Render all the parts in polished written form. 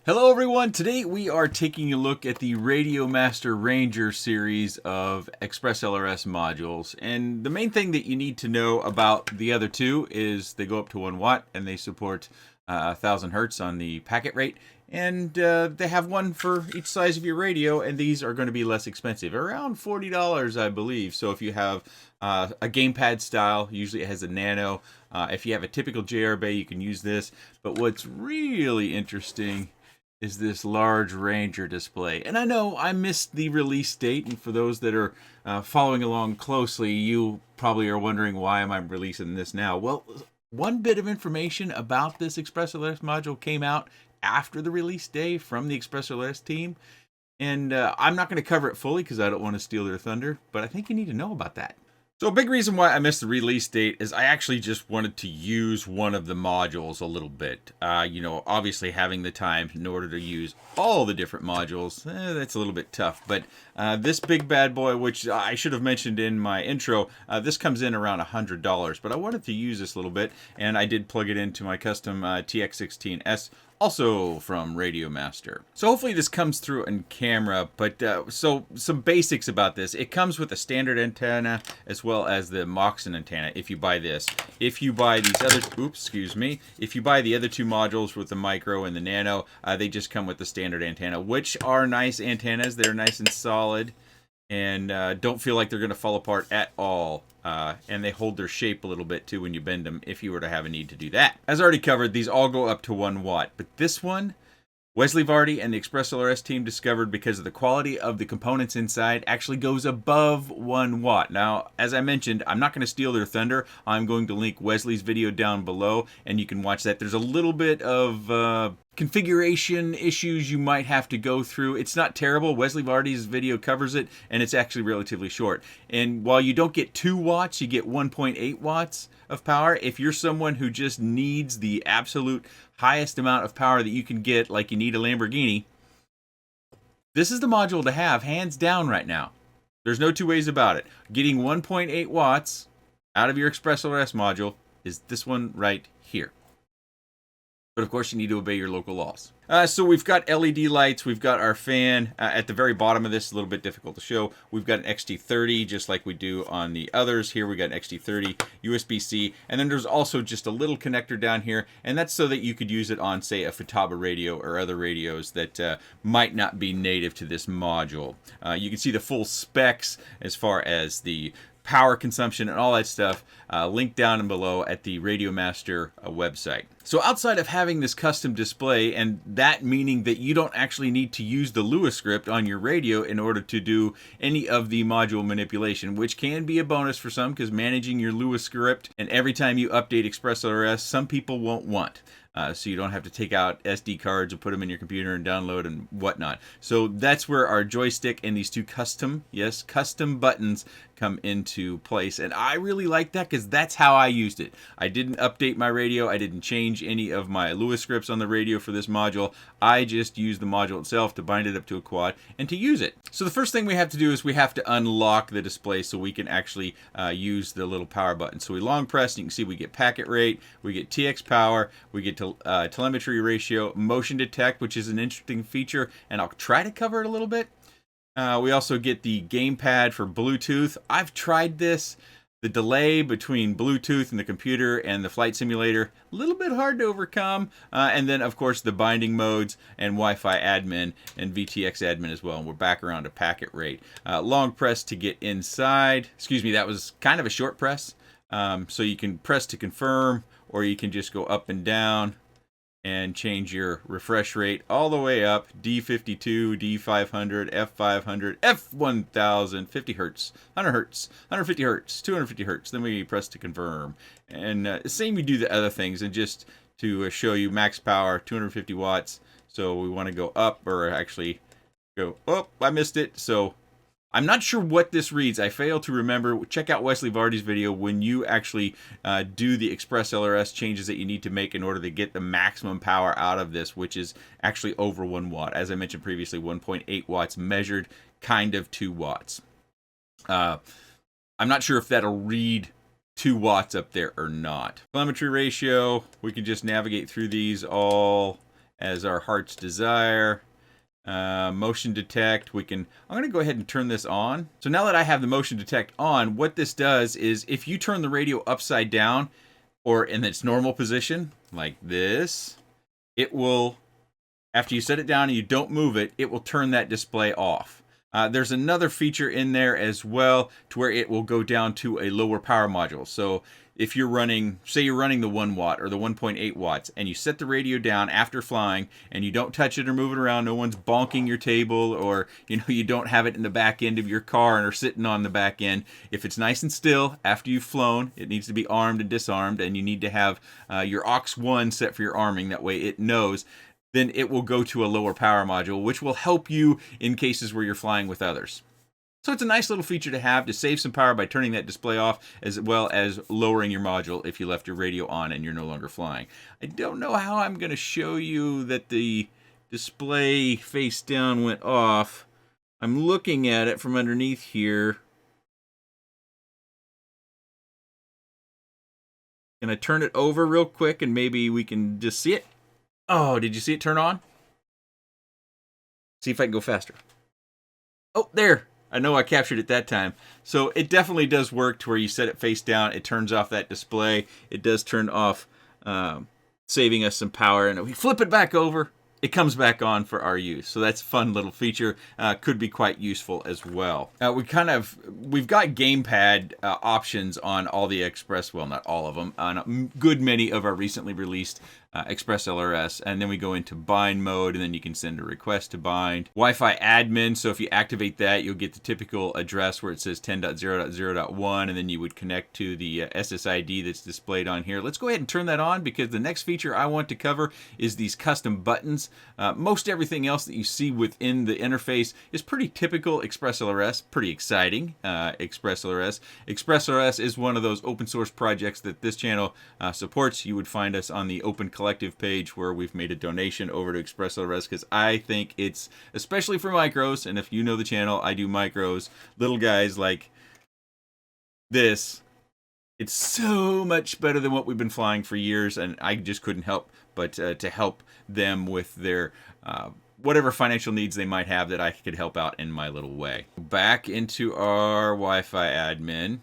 Hello everyone, today we are taking a look at the RadioMaster Ranger series of Express LRS modules. And the main thing that you need to know about the other two is they go up to 1 watt and they support 1000 hertz on the packet rate. And they have one for each size of your radio, and these are going to be less expensive, around $40 I believe. So if you have a gamepad style, usually it has a nano. If you have a typical JR Bay, you can use this. But what's really interesting is this large Ranger display. And I know I missed the release date, and for those that are following along closely, you probably are wondering why am I releasing this now. Well, one bit of information about this Express LRS module came out after the release day from the Express LRS team, and I'm not going to cover it fully because I don't want to steal their thunder, but I think you need to know about that. So a big reason why I missed the release date is I actually just wanted to use one of the modules a little bit. Obviously having the time in order to use all the different modules, that's a little bit tough. But this big bad boy, which I should have mentioned in my intro, this comes in around $100. But I wanted to use this a little bit, and I did plug it into my custom TX16S, also from RadioMaster. So hopefully this comes through in camera, but so some basics about this. It comes with a standard antenna as well as the Moxon antenna if you buy this. If you buy these other, if you buy the other two modules with the micro and the nano, they just come with the standard antenna, which are nice antennas. They're nice and solid and don't feel like they're going to fall apart at all. And they hold their shape a little bit too when you bend them if you were to have a need to do that. As already covered, these all go up to 1 watt, but this one, Wesley Vardy and the Express LRS team discovered because of the quality of the components inside actually goes above 1 watt. Now, as I mentioned, I'm not going to steal their thunder. I'm going to link Wesley's video down below and you can watch that. There's a little bit of configuration issues you might have to go through. It's not terrible. Wesley Vardy's video covers it, and it's actually relatively short. And while you don't get 2 watts, you get 1.8 watts of power. If you're someone who just needs the absolute highest amount of power that you can get, like you need a Lamborghini, this is the module to have, hands down right now. There's no two ways about it. Getting 1.8 watts out of your Express LRS module is this one right here. But of course, you need to obey your local laws. So we've got LED lights. We've got our fan. At the very bottom of this, a little bit difficult to show. We've got an XT30, just like we do on the others. Here we got an XT30, USB-C. And then there's also just a little connector down here. And that's so that you could use it on, say, a Futaba radio or other radios that might not be native to this module. You can see the full specs as far as the power consumption and all that stuff linked down and below at the RadioMaster website. So outside of having this custom display, and that meaning that you don't actually need to use the Lua script on your radio in order to do any of the module manipulation, which can be a bonus for some because managing your Lua script and every time you update Express LRS, some people won't want. So you don't have to take out SD cards and put them in your computer and download and whatnot. So that's where our joystick and these two custom buttons come into place. And I really like that because that's how I used it. I didn't update my radio. I didn't change any of my Lua scripts on the radio for this module. I just used the module itself to bind it up to a quad and to use it. So the first thing we have to do is we have to unlock the display so we can actually use the little power button. So we long press, and you can see we get packet rate, we get TX power, we get telemetry ratio, motion detect, which is an interesting feature, and I'll try to cover it a little bit. We also get the gamepad for Bluetooth. I've tried this. The delay between Bluetooth and the computer and the flight simulator, a little bit hard to overcome. And then, of course, the binding modes and Wi-Fi admin and VTX admin as well. And we're back around to packet rate. Long press to get inside. Excuse me, that was kind of a short press. So you can press to confirm, or you can just go up and down and change your refresh rate all the way up. D52, D500, F500, F1000, 50 hertz, 100 hertz, 150 hertz, 250 hertz. Then we press to confirm. And same you do the other things. And just to show you max power, 250 watts. So we want to go up, or actually go, oh, I missed it. So I'm not sure what this reads. I fail to remember. Check out Wesley Vardy's video when you actually do the Express LRS changes that you need to make in order to get the maximum power out of this, which is actually over 1 watt. As I mentioned previously, 1.8 watts measured, kind of 2 watts. I'm not sure if that'll read 2 watts up there or not. Telemetry ratio, we can just navigate through these all as our heart's desire. Motion detect, I'm going to go ahead and turn this on. So now that I have the motion detect on, what this does is if you turn the radio upside down or in its normal position, like this, it will, after you set it down and you don't move it, it will turn that display off. There's another feature in there as well to where it will go down to a lower power module. So if you're running, say you're running the 1 watt or the 1.8 watts and you set the radio down after flying and you don't touch it or move it around, no one's bonking your table, or you don't have it in the back end of your car and are sitting on the back end. If it's nice and still after you've flown, it needs to be armed and disarmed, and you need to have your aux 1 set for your arming. That way it knows. Then it will go to a lower power module, which will help you in cases where you're flying with others. So it's a nice little feature to have to save some power by turning that display off, as well as lowering your module if you left your radio on and you're no longer flying. I don't know how I'm going to show you that the display face down went off. I'm looking at it from underneath here. Can I turn it over real quick and maybe we can just see it? Oh, did you see it turn on? See if I can go faster. Oh, there. I know I captured it that time. So it definitely does work to where you set it face down. It turns off that display. It does turn off, saving us some power. And if we flip it back over, it comes back on for our use. So that's a fun little feature. Could be quite useful as well. We've got gamepad options on all the Express, well, not all of them, on a good many of our recently released Express LRS, and then we go into bind mode, and then you can send a request to bind. Wi-Fi admin, so if you activate that, you'll get the typical address where it says 10.0.0.1, and then you would connect to the SSID that's displayed on here. Let's go ahead and turn that on, because the next feature I want to cover is these custom buttons. Most everything else that you see within the interface is pretty typical Express LRS, pretty exciting Express LRS. Express LRS is one of those open source projects that this channel supports. You would find us on the Open Collective page where we've made a donation over to Express LRS, because I think it's, especially for micros, and if you know the channel, I do micros, little guys like this, it's so much better than what we've been flying for years, and I just couldn't help but to help them with their whatever financial needs they might have that I could help out in my little way. Back into our Wi-Fi admin,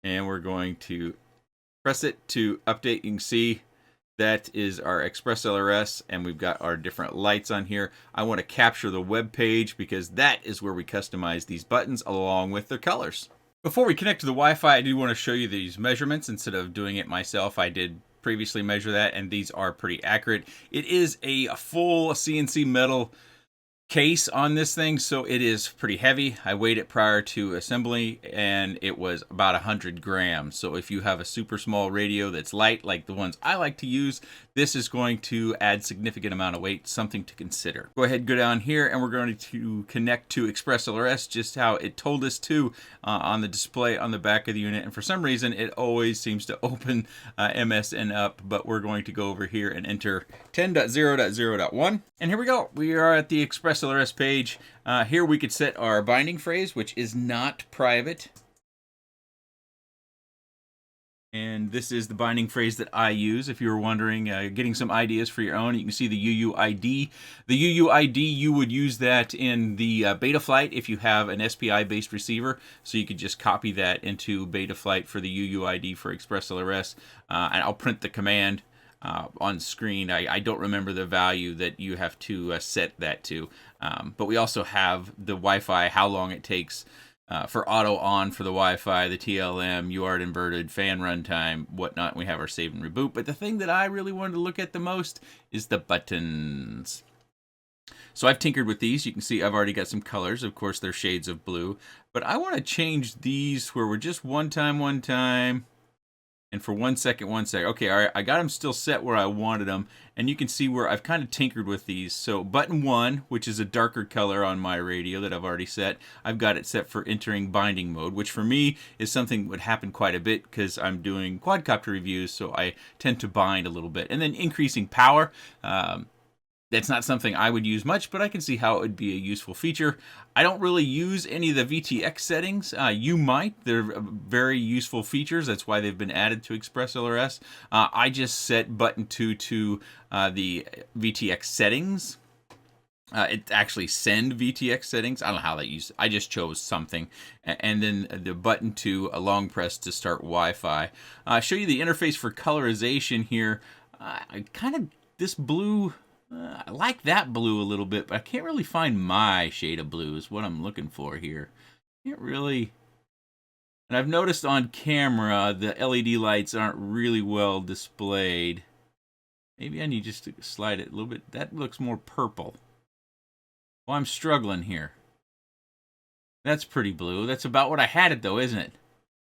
and we're going to press it to update. You can see that is our Express LRS, and we've got our different lights on here. I want to capture the web page because that is where we customize these buttons along with their colors. Before we connect to the Wi-Fi, I do want to show you these measurements. Instead of doing it myself, I did previously measure that, and these are pretty accurate. It is a full CNC metal case on this thing, so it is pretty heavy. I weighed it prior to assembly, and it was about 100 grams. So if you have a super small radio that's light, like the ones I like to use, this is going to add significant amount of weight, something to consider. Go ahead, go down here, and we're going to connect to Express LRS just how it told us to on the display on the back of the unit. And for some reason, it always seems to open MSN up, but we're going to go over here and enter 10.0.0.1. And here we go. We are at the Express LRS page. Here we could set our binding phrase, which is not private. And this is the binding phrase that I use. If you were wondering, getting some ideas for your own, you can see the UUID. The UUID, you would use that in the Betaflight if you have an SPI-based receiver. So you could just copy that into Betaflight for the UUID for Express LRS. And I'll print the command on screen. I don't remember the value that you have to set that to. But we also have the Wi-Fi, how long it takes for auto on for the Wi-Fi, the TLM, UART inverted, fan runtime, whatnot. We have our save and reboot. But the thing that I really wanted to look at the most is the buttons. So I've tinkered with these. You can see I've already got some colors. Of course, they're shades of blue. But I want to change these where we're just one time. And for 1 second, 1 second. Okay, all right, I got them still set where I wanted them. And you can see where I've kind of tinkered with these. So button 1, which is a darker color on my radio that I've already set, I've got it set for entering binding mode, which for me is something that would happen quite a bit because I'm doing quadcopter reviews, so I tend to bind a little bit. And then increasing power. That's not something I would use much, but I can see how it would be a useful feature. I don't really use any of the VTX settings. You might. They're very useful features. That's why they've been added to ExpressLRS. I just set button 2 to the VTX settings. It actually send VTX settings. I don't know how that used. I just chose something, and then the button 2, a long press to start Wi-Fi. I'll show you the interface for colorization here. This blue. I like that blue a little bit, but I can't really find my shade of blue is what I'm looking for here. Can't really. And I've noticed on camera the LED lights aren't really well displayed. Maybe I need just to slide it a little bit. That looks more purple. Well, I'm struggling here. That's pretty blue. That's about what I had it though, isn't it?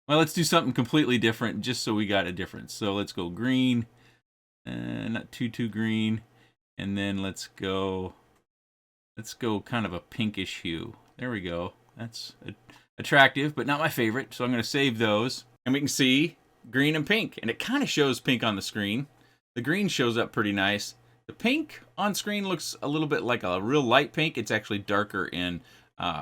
Well, let's do something completely different just so we got a difference. So let's go green. Not too green. And then let's go kind of a pinkish hue. There we go. That's attractive, but not my favorite. So I'm going to save those. And we can see green and pink. And it kind of shows pink on the screen. The green shows up pretty nice. The pink on screen looks a little bit like a real light pink. It's actually darker in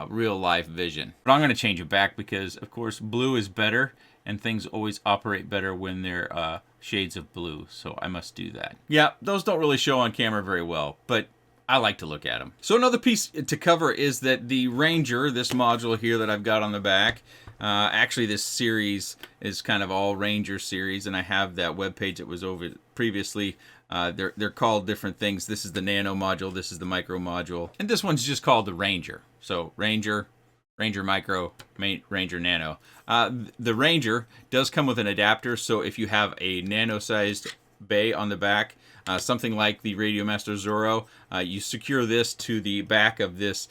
real life vision. But I'm going to change it back because, of course, blue is better. And things always operate better when they're shades of blue, so I must do that. Yeah, those don't really show on camera very well, but I like to look at them. So another piece to cover is that the Ranger, this module here that I've got on the back, actually this series is kind of all Ranger series, and I have that web page that was over previously. They're called different things. This is the Nano module, this is the Micro module, and this one's just called the Ranger. So Ranger Micro, Ranger Nano. The Ranger does come with an adapter, so if you have a nano-sized bay on the back, something like the RadioMaster Zorro, you secure this to the back of this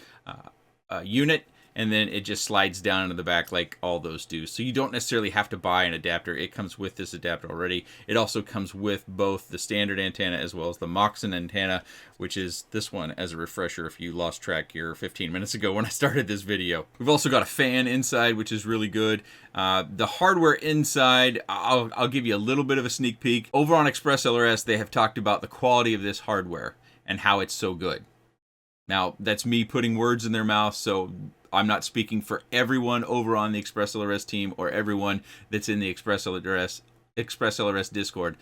unit, and then it just slides down into the back like all those do. So you don't necessarily have to buy an adapter. It comes with this adapter already. It also comes with both the standard antenna as well as the Moxon antenna, which is this one, as a refresher if you lost track here 15 minutes ago when I started this video. We've also got a fan inside, which is really good. The hardware inside, I'll give you a little bit of a sneak peek. Over on ExpressLRS, they have talked about the quality of this hardware and how it's so good. Now, that's me putting words in their mouth, so I'm not speaking for everyone over on the ExpressLRS team or everyone that's in the ExpressLRS Discord.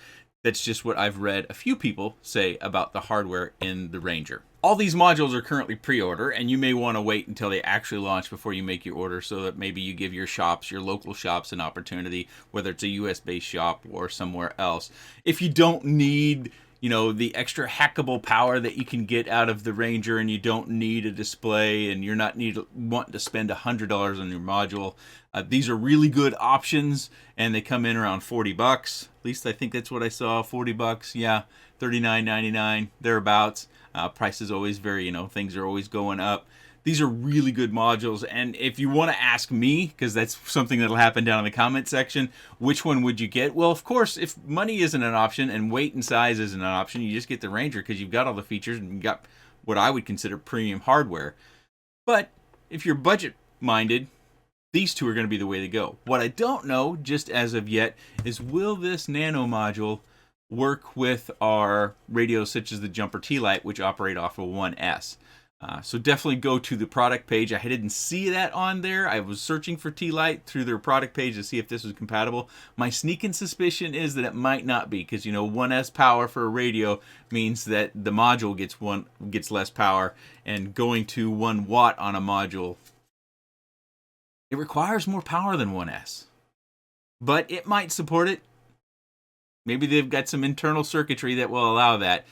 That's just what I've read a few people say about the hardware in the Ranger. All these modules are currently pre-order, and you may want to wait until they actually launch before you make your order so that maybe you give your shops, your local shops, an opportunity, whether it's a US-based shop or somewhere else. If you don't need the extra hackable power that you can get out of the Ranger, and you don't need a display, and you're not wanting to spend $100 on your module. These are really good options, and they come in around 40 bucks. At least I think that's what I saw, 40 bucks. Yeah, $39.99, thereabouts. Prices always vary, things are always going up. These are really good modules, and if you want to ask me, because that's something that'll happen down in the comment section, which one would you get? Well, of course, if money isn't an option and weight and size isn't an option, you just get the Ranger because you've got all the features and you've got what I would consider premium hardware. But if you're budget-minded, these two are going to be the way to go. What I don't know, just as of yet, is will this Nano module work with our radios such as the Jumper T-Lite, which operate off of 1S? So definitely go to the product page. I didn't see that on there. I was searching for T-Lite through their product page to see if this was compatible. My sneaking suspicion is that it might not be, because 1S power for a radio means that the module gets less power, and going to 1 watt on a module, it requires more power than 1S. But it might support it. Maybe they've got some internal circuitry that will allow that.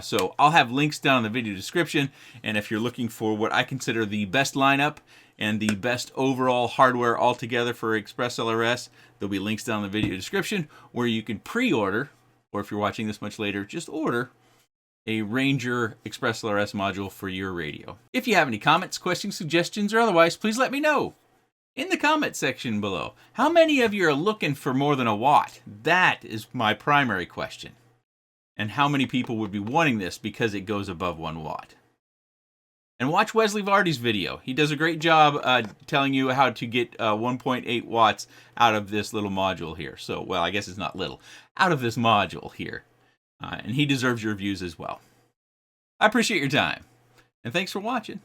So I'll have links down in the video description, and if you're looking for what I consider the best lineup and the best overall hardware altogether for ExpressLRS, there'll be links down in the video description where you can pre-order, or if you're watching this much later, just order a Ranger ExpressLRS module for your radio. If you have any comments, questions, suggestions, or otherwise, please let me know in the comment section below. How many of you are looking for more than a watt? That is my primary question. And how many people would be wanting this because it goes above 1 watt? And watch Wesley Vardy's video. He does a great job telling you how to get 1.8 watts out of this little module here. So, well, I guess it's not little. Out of this module here. And he deserves your views as well. I appreciate your time, and thanks for watching.